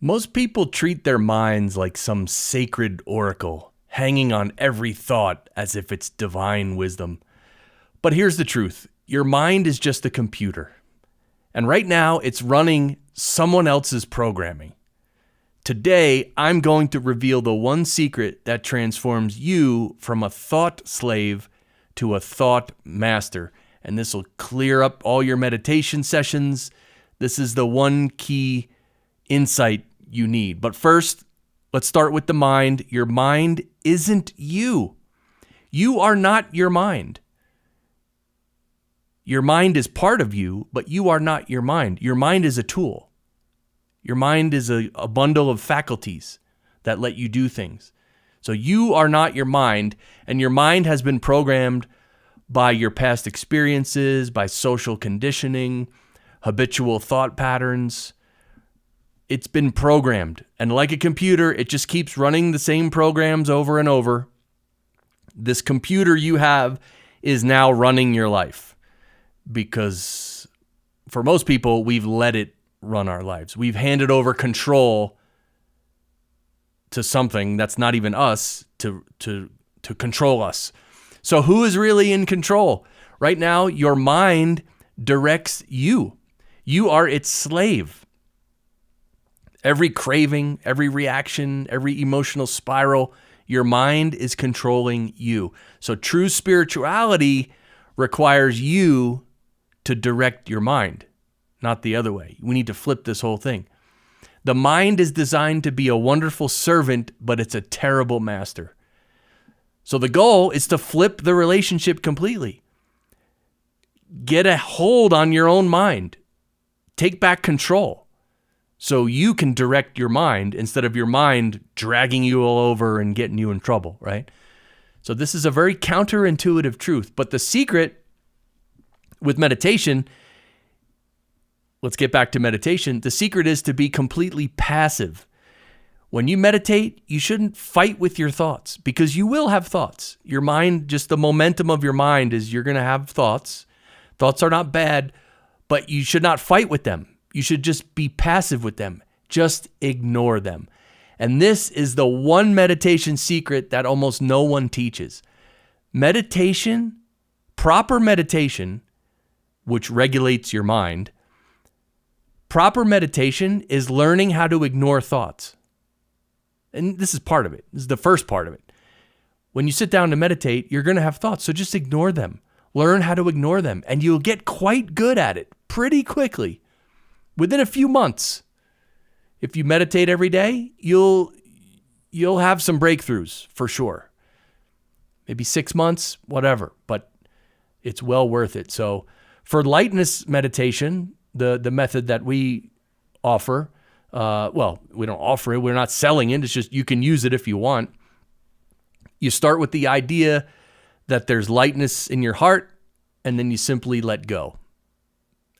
Most people treat their minds like some sacred oracle, hanging on every thought as if it's divine wisdom. But here's the truth. Your mind is just a computer. And right now, it's running someone else's programming. Today, I'm going to reveal the one secret that transforms you from a thought slave to a thought master. And this will clear up all your meditation sessions. This is the one key insight you need. But first, let's start with the mind. Your mind isn't you. You are not your mind. Your mind is part of you, but you are not your mind. Your mind is a tool. Your mind is a bundle of faculties that let you do things. So you are not your mind, and your mind has been programmed by your past experiences, by social conditioning, habitual thought patterns. It's been programmed. And like a computer, it just keeps running the same programs over and over. This computer you have is now running your life because for most people, we've let it run our lives. We've handed over control to something that's not even us to control us. So who is really in control? Right now, your mind directs you. You are its slave. Every craving, every reaction, every emotional spiral, your mind is controlling you. So true spirituality requires you to direct your mind, not the other way. We need to flip this whole thing. The mind is designed to be a wonderful servant, but it's a terrible master. So the goal is to flip the relationship completely. Get a hold on your own mind. Take back control so you can direct your mind instead of your mind dragging you all over and getting you in trouble, right? So this is a very counterintuitive truth. But the secret with meditation, let's get back to meditation. The secret is to be completely passive. When you meditate, you shouldn't fight with your thoughts because you will have thoughts. Your mind, just the momentum of your mind is you're going to have thoughts. Thoughts are not bad, but you should not fight with them. You should just be passive with them. Just ignore them. And this is the one meditation secret that almost no one teaches. Meditation, proper meditation, which regulates your mind, proper meditation is learning how to ignore thoughts. And this is part of it. This is the first part of it. When you sit down to meditate, you're going to have thoughts, so just ignore them. Learn how to ignore them, and you'll get quite good at it pretty quickly. Within a few months, if you meditate every day, you'll have some breakthroughs for sure. Maybe 6 months, whatever, but it's well worth it. So for lightness meditation, the method that we offer, we don't offer it. We're not selling it. It's just you can use it if you want. You start with the idea that there's lightness in your heart, and then you simply let go.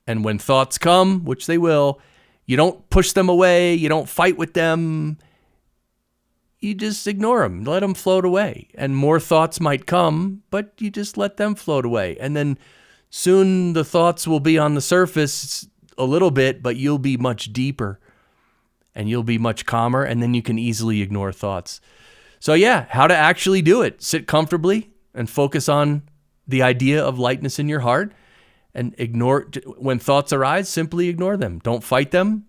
And when thoughts come, which they will, you don't push them away. You don't fight with them. You just ignore them. Let them float away. And more thoughts might come, but you just let them float away. And then soon the thoughts will be on the surface a little bit, but you'll be much deeper and you'll be much calmer. And then you can easily ignore thoughts. So yeah, how to actually do it. Sit comfortably and focus on the idea of lightness in your heart. And ignore, when thoughts arise, simply ignore them. Don't fight them.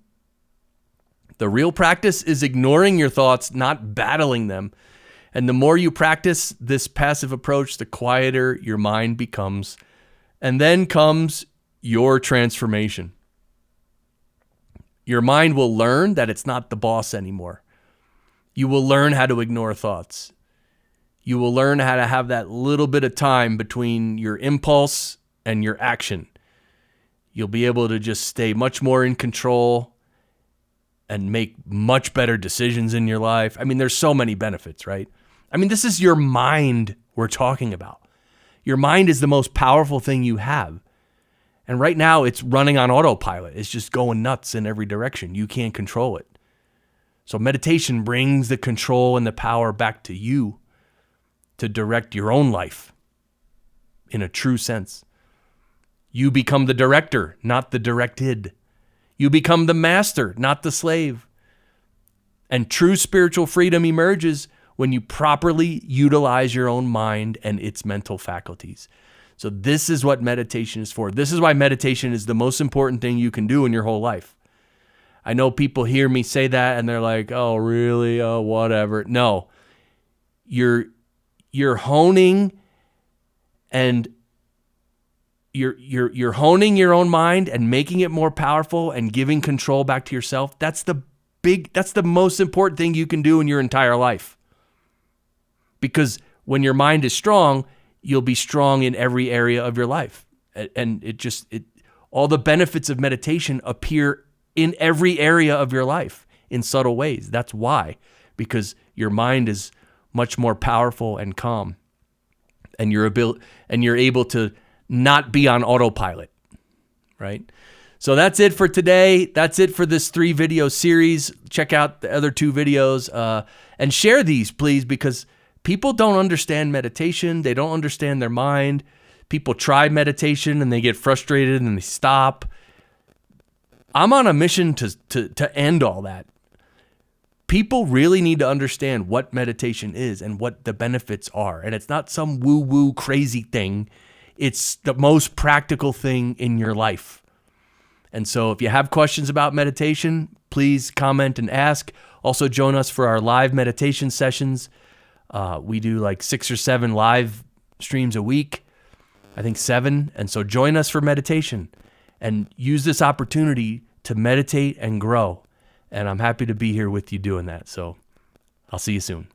The real practice is ignoring your thoughts, not battling them. And the more you practice this passive approach, the quieter your mind becomes. And then comes your transformation. Your mind will learn that it's not the boss anymore. You will learn how to ignore thoughts. You will learn how to have that little bit of time between your impulse and your action. You'll be able to just stay much more in control and make much better decisions in your life. I mean, there's so many benefits, right? I mean, this is your mind we're talking about. Your mind is the most powerful thing you have. And right now it's running on autopilot. It's just going nuts in every direction. You can't control it. So meditation brings the control and the power back to you to direct your own life in a true sense. You become the director, not the directed. You become the master, not the slave. And true spiritual freedom emerges when you properly utilize your own mind and its mental faculties. So this is what meditation is for. This is why meditation is the most important thing you can do in your whole life. I know people hear me say that and they're like, oh, really? Oh, whatever. No, you're honing and you're honing your own mind and making it more powerful and giving control back to yourself. That's the most important thing you can do in your entire life. Because when your mind is strong, you'll be strong in every area of your life. And all the benefits of meditation appear in every area of your life in subtle ways. That's why, because your mind is much more powerful and calm, and you're able to not be on autopilot, right? So that's it for today. That's it for this 3-video series. Check out the other 2 videos and share these, please, because people don't understand meditation. They don't understand their mind. People try meditation and they get frustrated and they stop. I'm on a mission to end all that. People really need to understand what meditation is and what the benefits are. And it's not some woo-woo crazy thing. It's the most practical thing in your life. And so if you have questions about meditation, please comment and ask. Also join us for our live meditation sessions. We do like 6 or 7 live streams a week. I think 7. And so join us for meditation and use this opportunity to meditate and grow. And I'm happy to be here with you doing that. So I'll see you soon.